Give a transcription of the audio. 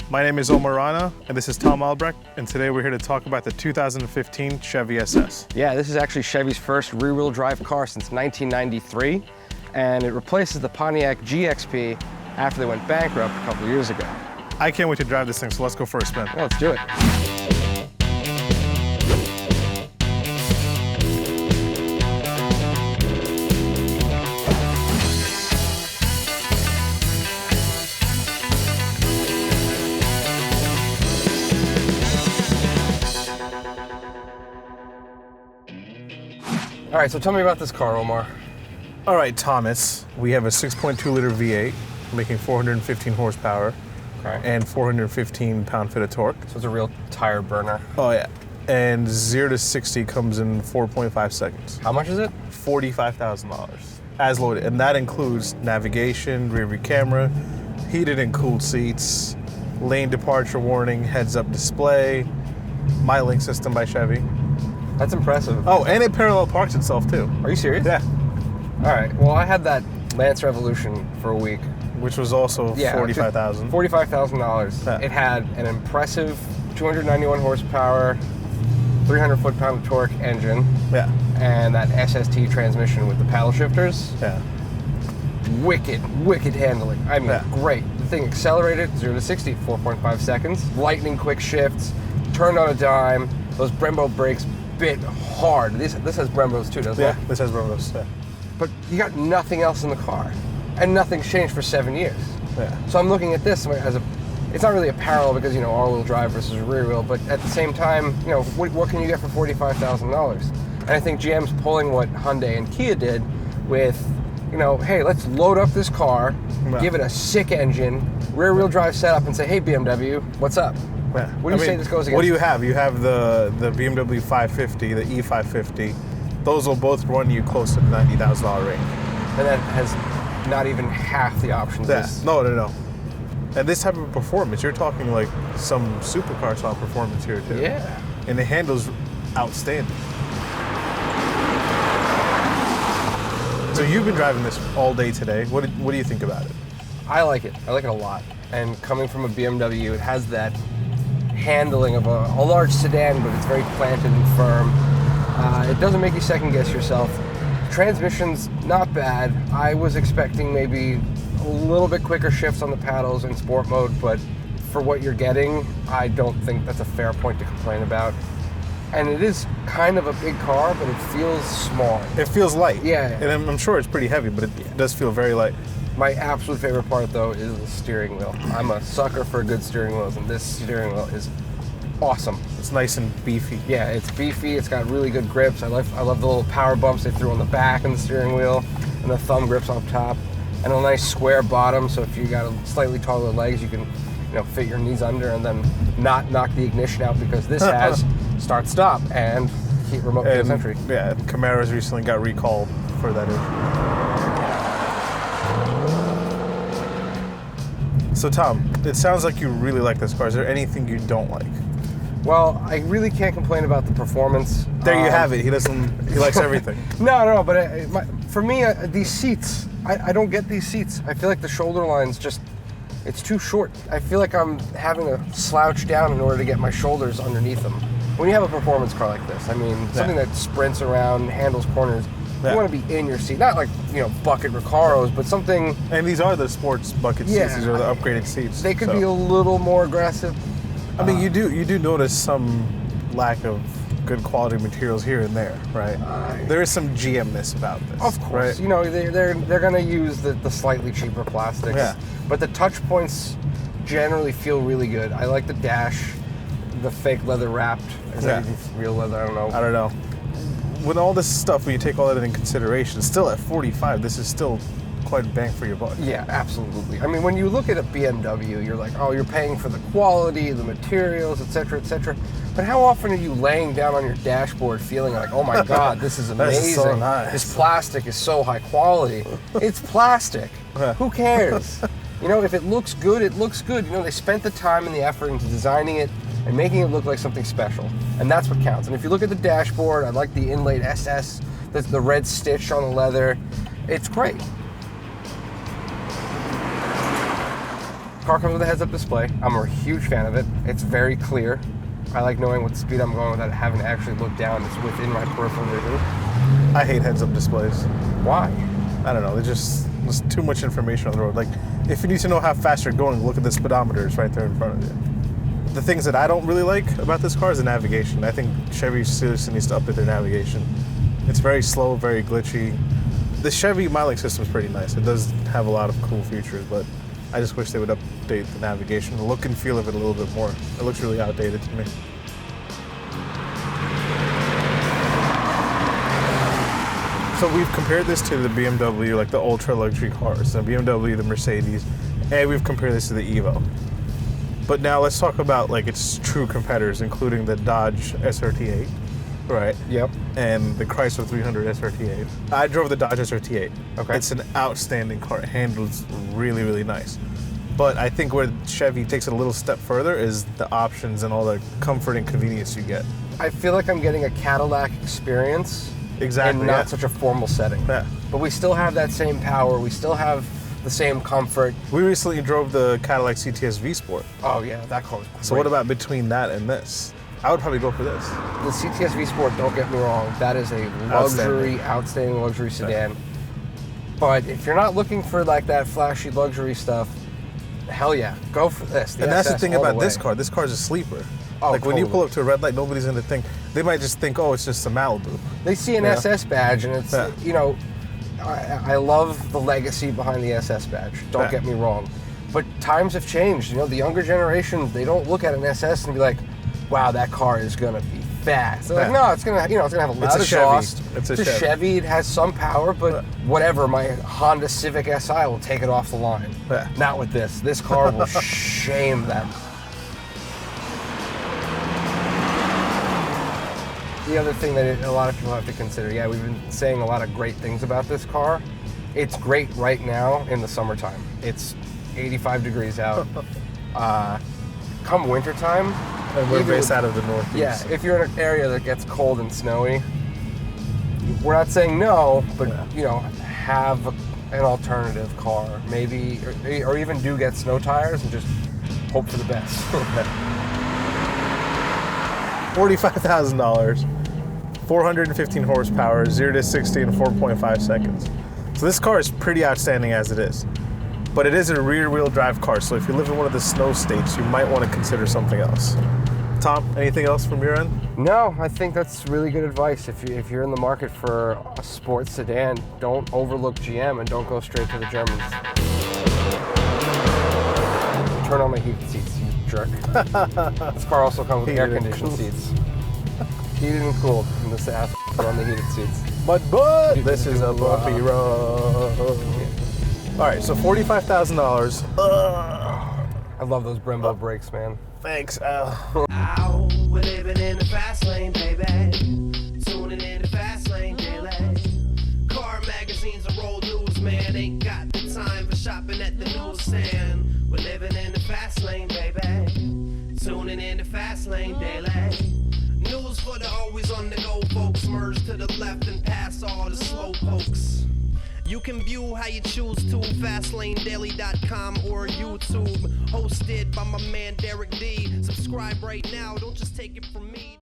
My name is Omar Rana, and this is Tom Albrecht, and today we're here to talk about the 2015 Chevy SS. Yeah, this is actually Chevy's first rear-wheel drive car since 1993, and it replaces the Pontiac GXP after they went bankrupt a couple years ago. I can't wait to drive this thing, so let's go for a spin. Yeah, let's do it. All right, so tell me about this car, Omar. All right, Thomas, we have a 6.2 liter V8 making 415 horsepower and 415 pound-feet of torque. So it's a real tire burner. Oh yeah, and 0 to 60 comes in 4.5 seconds. How much is it? $45,000 as loaded, and that includes navigation, rear view camera, heated and cooled seats, lane departure warning, heads-up display, MyLink system by Chevy. That's impressive. Oh, and it parallel parks itself too. Are you serious? Yeah. All right. Well, I had that Lance Revolution for a week. Which was also $45,000. $45,000. Yeah. It had an impressive 291 horsepower, 300 foot-pound of torque engine. Yeah. And that SST transmission with the paddle shifters. Yeah. Wicked handling. I mean, great. The thing accelerated 0 to 60, 4.5 seconds. Lightning quick shifts, turned on a dime. Those Brembo brakes bit hard. This has Brembos too, doesn't it? Yeah, this has Brembos, yeah. But you got nothing else in the car. And nothing's changed for 7 years. Yeah. So I'm looking at this as it's not really a parallel because, you know, all-wheel drive versus rear wheel, but at the same time, you know, what can you get for $45,000? And I think GM's pulling what Hyundai and Kia did with, you know, hey, let's load up this car, give it a sick engine, rear-wheel drive setup, and say, hey, BMW, what's up? Yeah. What do you say this goes against? What do you have? You have the BMW 550, the E550. Those will both run you close to the $90,000 range. And that has not even half the options. Yeah. No. And this type of performance, you're talking like some supercar style performance here too. Yeah. And the handle's outstanding. So you've been driving this all day today. What do you think about it? I like it. I like it a lot. And coming from a BMW, it has that handling of a large sedan, but it's very planted and firm. It doesn't make you second guess yourself. Transmission's not bad. I was expecting maybe a little bit quicker shifts on the paddles in sport mode, but for what you're getting, I don't think that's a fair point to complain about. And it is kind of a big car, but it feels small. It feels light. Yeah. And I'm sure it's pretty heavy, but it does feel very light. My absolute favorite part, though, is the steering wheel. I'm a sucker for good steering wheels, and this steering wheel is awesome. It's nice and beefy. Yeah, it's beefy. It's got really good grips. I love the little power bumps they threw on the back of the steering wheel, and the thumb grips up top, and a nice square bottom. So if you got slightly taller legs, you can, you know, fit your knees under and then not knock the ignition out because this has start-stop and heat remote keyless entry. Yeah, Camaro's recently got recalled for that issue. So Tom, it sounds like you really like this car. Is there anything you don't like? Well, I really can't complain about the performance. There you have it. He likes everything. No, but for me, these seats, I don't get these seats. I feel like the shoulder line's it's too short. I feel like I'm having to slouch down in order to get my shoulders underneath them. When you have a performance car like this, I mean, something that sprints around, handles corners, you want to be in your seat. Not like, you know, bucket Recaros, but something... And these are the sports bucket seats. These are the upgraded seats. They could be a little more aggressive. I mean, you do notice some lack of good quality materials here and there, right? There is some GM-ness about this. Of course. Right? You know, they're going to use the slightly cheaper plastics. Yeah. But the touch points generally feel really good. I like the dash, the fake leather wrapped. Is that even real leather? I don't know. With all this stuff, when you take all that into consideration, still at 45, this is still quite a bang for your buck. Yeah, absolutely. I mean, when you look at a BMW, you're like, oh, you're paying for the quality, the materials, et cetera, et cetera. But how often are you laying down on your dashboard feeling like, oh my God, this is amazing. This is so nice. This plastic is so high quality. It's plastic. Who cares? You know, if it looks good, it looks good. You know, they spent the time and the effort into designing it and making it look like something special. And that's what counts. And if you look at the dashboard, I like the inlaid SS, the red stitch on the leather. It's great. Car comes with a heads-up display. I'm a huge fan of it. It's very clear. I like knowing what speed I'm going without having to actually look down. It's within my peripheral vision. I hate heads-up displays. Why? I don't know. There's too much information on the road. Like, if you need to know how fast you're going, look at the speedometer. It's right there in front of you. The things that I don't really like about this car is the navigation. I think Chevy seriously needs to update their navigation. It's very slow, very glitchy. The Chevy MyLink system is pretty nice. It does have a lot of cool features, but I just wish they would update the navigation, the look and feel of it a little bit more. It looks really outdated to me. So we've compared this to the BMW, like the ultra luxury cars, the BMW, the Mercedes, and we've compared this to the Evo. But now let's talk about like its true competitors, including the Dodge SRT8, right? Yep. And the Chrysler 300 SRT8. I drove the Dodge SRT8. Okay. It's an outstanding car. It handles really, really nice. But I think where Chevy takes it a little step further is the options and all the comfort and convenience you get. I feel like I'm getting a Cadillac experience. Exactly. In not such a formal setting. Yeah. But we still have that same power. We still have the same comfort. We recently drove the Cadillac CTS V Sport. Oh yeah, that car was great. So what about between that and this? I would probably go for this. The CTS V Sport, don't get me wrong, that is a luxury, outstanding luxury sedan. Right. But if you're not looking for like that flashy luxury stuff, hell yeah, go for this. And that's the thing about this car. This car is a sleeper. Oh, like totally. when you pull up to a red light, nobody's gonna think. They might just think, oh, it's just a Malibu. They see an SS badge, and it's you know, I love the legacy behind the SS badge. Don't get me wrong, but times have changed. You know, the younger generation, they don't look at an SS and be like, wow, that car is gonna be fast. They're like, no, it's gonna have a loud exhaust. It's a Chevy. It has some power, but whatever. My Honda Civic Si will take it off the line. Not with this. This car will shame that. The other thing that a lot of people have to consider, we've been saying a lot of great things about this car. It's great right now in the summertime. It's 85 degrees out. Come wintertime, and we're based out of the Northeast. Yeah, if you're in an area that gets cold and snowy, we're not saying no, but you know, have an alternative car, maybe, or even do get snow tires and just hope for the best. $45,000, 415 horsepower, 0 to 60 in 4.5 seconds. So this car is pretty outstanding as it is. But it is a rear-wheel drive car, so if you live in one of the snow states, you might want to consider something else. Tom, anything else from your end? No, I think that's really good advice. If you're in the market for a sports sedan, don't overlook GM and don't go straight to the Germans. Turn on my heated seats, you jerk. This car also comes with air-conditioned seats. Heated and cooled, and this ass on the heated seats. But this is a bumpy road. All right, so $45,000. I love those Brembo brakes, man. Thanks, Al. Ow, we're living in the fast lane, baby. Tuning in the fast lane daily. Car magazines and road news, man. Ain't got the time for shopping at the newsstand. We're living in the fast lane, baby. Tuning in the fast lane daily. News for the always on the go folks. Merge to the left and pass all the slow pokes. You can view how you choose to, FastLaneDaily.com or YouTube. Hosted by my man Derek D. Subscribe right now, don't just take it from me.